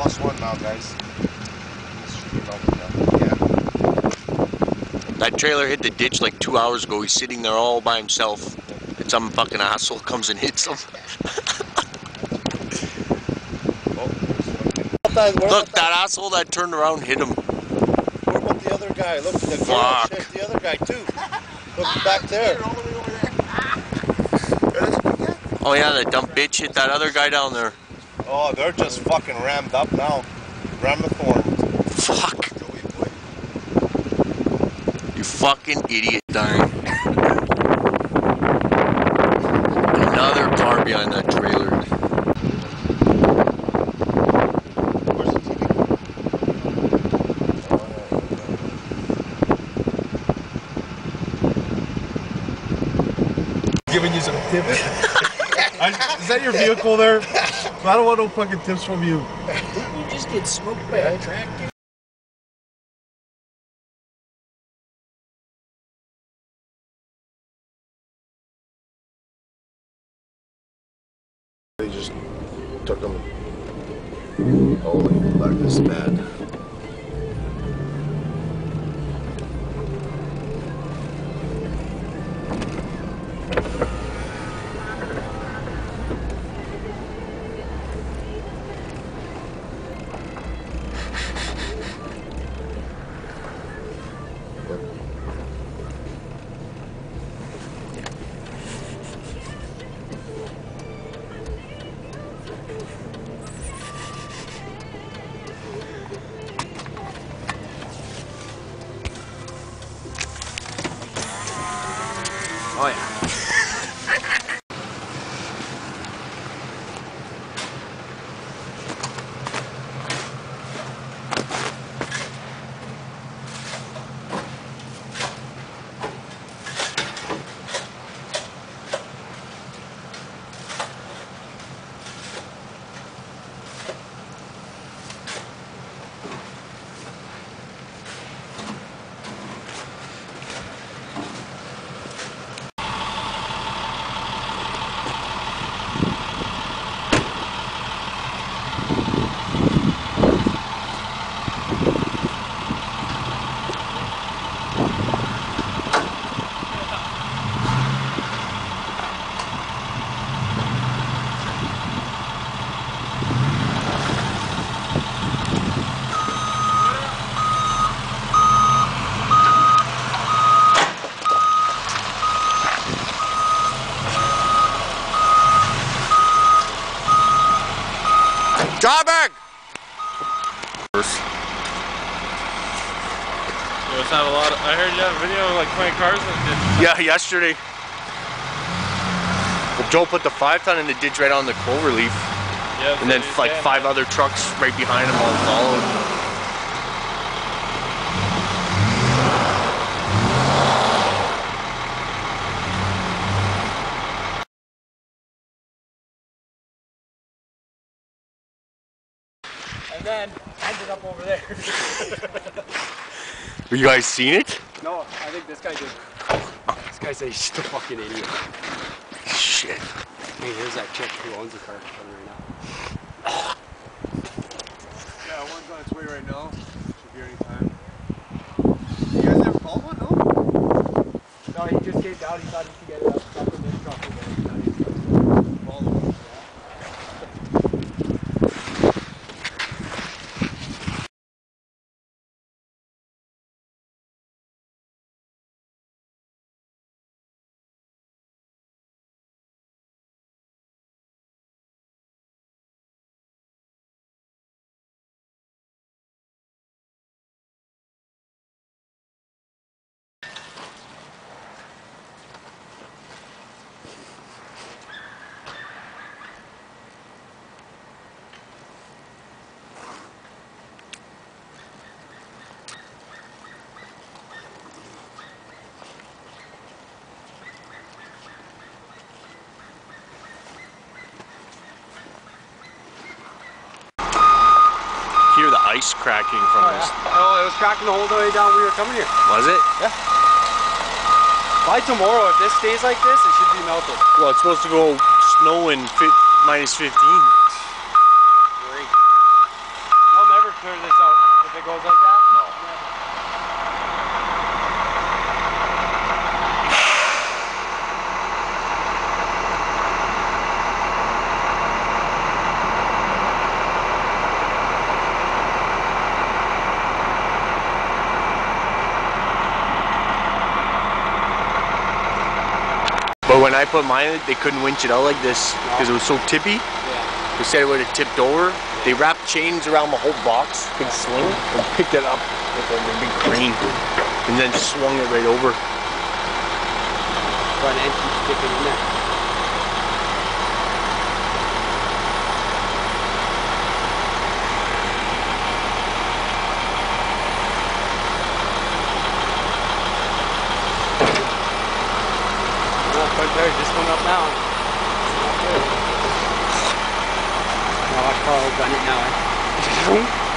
+1 now, guys. That trailer hit the ditch like 2 hours ago. He's sitting there all by himself. And some fucking asshole comes and hits him. Look, that asshole that turned around hit him. What about the other guy? Look, the girl hit the other guy too. Look back there. Oh yeah, that dumb bitch hit that other guy down there. Oh, they're just fucking rammed up now. Ramathorn. Fuck. You fucking idiot, darn. Another car behind that trailer. Where's the TV? Giving you some tips. Is that your vehicle there? I don't want no fucking tips from you. Didn't you just get smoked by a tractor? They just took them. Holy fuck, this is bad. Oh yeah. Job bag! It's not a lot. I heard you have a video of like 20 cars in the ditch. Yeah, yesterday. Well, Joe put the 5-ton in the ditch right on the clover leaf. Yeah, and then like 5 other trucks right behind him all followed. And then ended up over there. Have you guys seen it? No, I think this guy did. This guy said he's just a fucking idiot. Shit. Hey, here's that chick who owns the car right now. Yeah, one's on its way right now. Should be any time. You guys never called one, no? No, he just came down. He thought he could get it up in this truck. Hear the ice cracking from this. Oh, it was cracking the whole way down we were coming here. Was it? Yeah. By tomorrow, if this stays like this, it should be melted. Well, it's supposed to go snow in -15. Great. But when I put mine in it, they couldn't winch it out like this because it was so tippy. Yeah. They said it would have tipped over. They wrapped chains around the whole box, big sling, and picked it up with a big crane, and then swung it right over. Front end keeps sticking in there. Front tire's just coming up now. Not good. Now watch Carl gun it now.